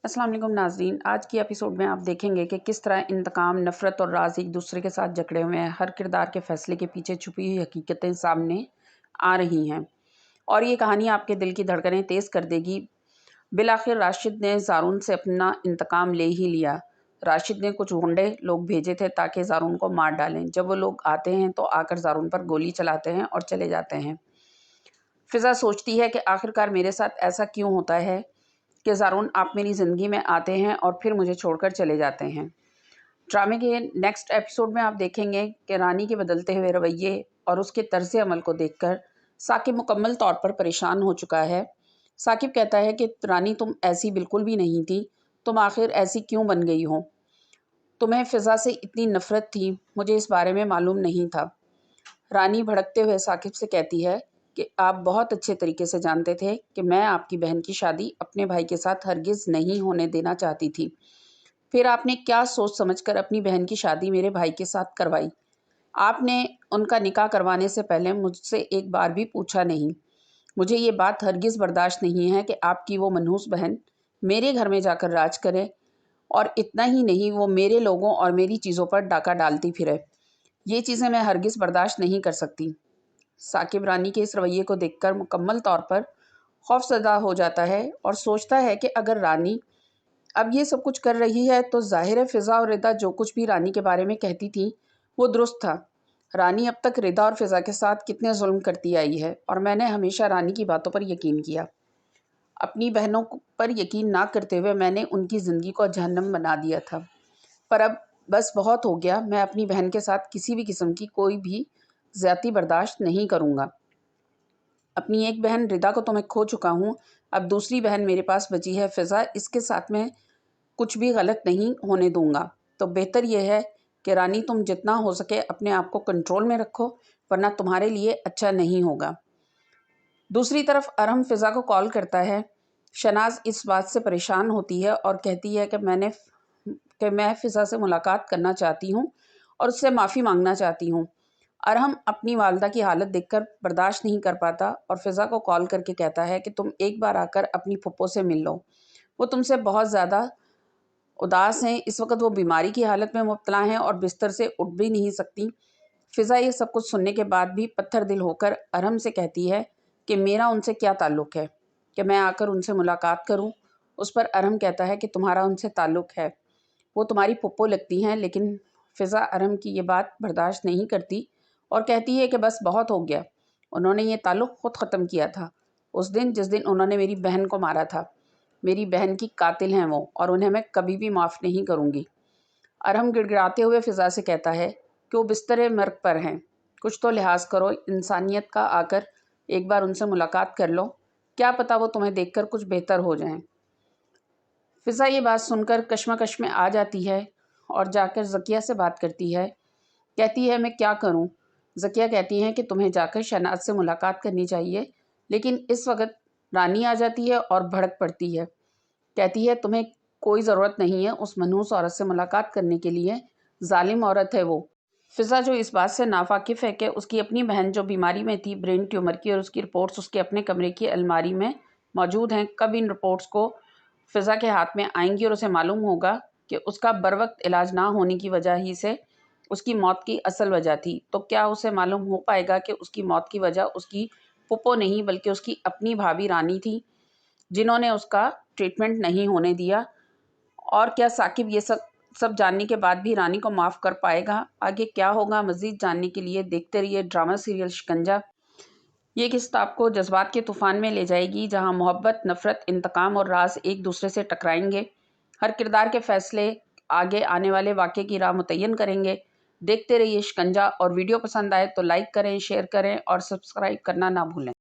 अस्सलाम वालेकुम नाज़रीन, आज की एपिसोड में आप देखेंगे कि किस तरह इंतकाम, नफ़रत और राज़ एक दूसरे के साथ जकड़े हुए हैं। हर किरदार के फ़ैसले के पीछे छुपी हुई हकीकतें सामने आ रही हैं और ये कहानी आपके दिल की धड़कनें तेज़ कर देगी। बिलाखिर राशिद ने ज़ारून से अपना इंतकाम ले ही लिया। राशिद ने कुछ गुंडे लोग भेजे थे ताकि ज़ारून को मार डालें। जब वो लोग आते हैं तो आकर ज़ारून पर गोली चलाते हैं और चले जाते हैं। फ़िज़ा सोचती है कि आखिरकार मेरे साथ ऐसा क्यों होता है कि ज़ारून आप मेरी ज़िंदगी में आते हैं और फिर मुझे छोड़कर चले जाते हैं। ड्रामे के नेक्स्ट एपिसोड में आप देखेंगे कि रानी के बदलते हुए रवैये और उसके तर्ज़ अमल को देखकर साकिब मुकम्मल तौर पर परेशान हो चुका है। साकिब कहता है कि रानी तुम ऐसी बिल्कुल भी नहीं थी, तुम आखिर ऐसी क्यों बन गई हो? तुम्हें फ़िज़ा से इतनी नफ़रत थी, मुझे इस बारे में मालूम नहीं था। रानी भड़कते हुए साकिब से कहती है कि आप बहुत अच्छे तरीके से जानते थे कि मैं आपकी बहन की शादी अपने भाई के साथ हरगिज़ नहीं होने देना चाहती थी। फिर आपने क्या सोच समझकर अपनी बहन की शादी मेरे भाई के साथ करवाई? आपने उनका निकाह करवाने से पहले मुझसे एक बार भी पूछा नहीं। मुझे ये बात हरगिज़ बर्दाश्त नहीं है कि आपकी वो मनहूस बहन मेरे घर में जाकर राज करे और इतना ही नहीं, वो मेरे लोगों और मेरी चीज़ों पर डाका डालती फिरे। ये चीज़ें मैं हरगिज़ बर्दाश्त नहीं कर सकती। साकिब रानी के इस रवैये को देखकर मुकम्मल तौर पर खौफज़दा हो जाता है और सोचता है कि अगर रानी अब ये सब कुछ कर रही है तो ज़ाहिर है फ़िज़ा और रिदा जो कुछ भी रानी के बारे में कहती थी वो दुरुस्त था। रानी अब तक रिदा और फ़िज़ा के साथ कितने जुल्म करती आई है और मैंने हमेशा रानी की बातों पर यकीन किया। अपनी बहनों पर यकीन ना करते हुए मैंने उनकी ज़िंदगी को जहन्नम बना दिया था। पर अब बस बहुत हो गया। मैं अपनी बहन के साथ किसी भी किस्म की कोई भी ज़्यादती बर्दाश्त नहीं करूँगा। अपनी एक बहन रिदा को तो मैं खो चुका हूँ, अब दूसरी बहन मेरे पास बची है फ़िज़ा, इसके साथ मैं कुछ भी गलत नहीं होने दूँगा। तो बेहतर ये है कि रानी तुम जितना हो सके अपने आप को कंट्रोल में रखो, वरना तुम्हारे लिए अच्छा नहीं होगा। दूसरी तरफ अरहम फ़िज़ा को कॉल करता है। शनाज़ इस बात से परेशान होती है और कहती है कि मैं फ़िज़ा से मुलाकात करना चाहती हूँ और उससे माफ़ी माँगना चाहती हूँ। अरहम अपनी वालिदा की हालत देखकर बर्दाश्त नहीं कर पाता और फ़िज़ा को कॉल करके कहता है कि तुम एक बार आकर अपनी फुप्पो से मिल लो। वो तुमसे बहुत ज़्यादा उदास हैं, इस वक़्त वो बीमारी की हालत में मुब्तला हैं और बिस्तर से उठ भी नहीं सकती। फ़िज़ा ये सब कुछ सुनने के बाद भी पत्थर दिल होकर अरहम से कहती है कि मेरा उनसे क्या ताल्लुक़ है कि मैं आकर उनसे मुलाकात करूँ? उस पर अरहम कहता है कि तुम्हारा उनसे ताल्लुक़ है। वो तुम्हारी फुप्पो लगती हैं। लेकिन फ़िज़ा अरहम की ये बात बर्दाश्त नहीं करती और कहती है कि बस बहुत हो गया। उन्होंने ये ताल्लुक़ ख़ुद ख़त्म किया था, उस दिन जिस दिन उन्होंने मेरी बहन को मारा था। मेरी बहन की कातिल हैं वो और उन्हें मैं कभी भी माफ़ नहीं करूँगी। अरहम गिड़गिड़ाते हुए फ़िज़ा से कहता है कि वो बिस्तर मर्ग पर हैं। कुछ तो लिहाज़ करो, इंसानियत का, आकर एक बार उनसे मुलाकात कर लो। क्या पता वो तुम्हें देखकर कुछ बेहतर हो जाएँ। फ़िज़ा ये बात सुनकर कश्मकश में आ जाती है और जाकर ज़किया से बात करती है। कहती है मैं क्या करूं? ज़किया कहती हैं कि तुम्हें जाकर शहनाज से मुलाकात करनी चाहिए। लेकिन इस वक्त रानी आ जाती है और भड़क पड़ती है। कहती है तुम्हें कोई ज़रूरत नहीं है उस मनहूस औरत से मुलाकात करने के लिए, ज़ालिम औरत है वो। फ़िज़ा जो इस बात से नावाकिफ़ है कि उसकी अपनी बहन जो बीमारी में थी ब्रेन ट्यूमर की और उसकी रिपोर्ट्स उसके अपने कमरे की अलमारी में मौजूद हैं, कब इन रिपोर्ट्स को फ़िज़ा के हाथ में आएंगी और उसे मालूम होगा कि उसका बरवक्त इलाज ना होने की वजह ही से उसकी मौत की असल वजह थी, तो क्या उसे मालूम हो पाएगा कि उसकी मौत की वजह उसकी फुप्पो नहीं बल्कि उसकी अपनी भाभी रानी थी, जिन्होंने उसका ट्रीटमेंट नहीं होने दिया? और क्या साकिब ये सब जानने के बाद भी रानी को माफ़ कर पाएगा? आगे क्या होगा मज़ीद जानने के लिए देखते रहिए ड्रामा सीरियल शिकंजा। ये किस्त आपको जज्बात के तूफ़ान में ले जाएगी, जहाँ मोहब्बत, नफ़रत, इंतकाम और राज़ एक दूसरे से टकराएंगे। हर किरदार के फ़ैसले आगे आने वाले वाक़ये की राह मुतय्यन करेंगे। देखते रहिए शिकंजा और वीडियो पसंद आए तो लाइक करें, शेयर करें और सब्सक्राइब करना ना भूलें।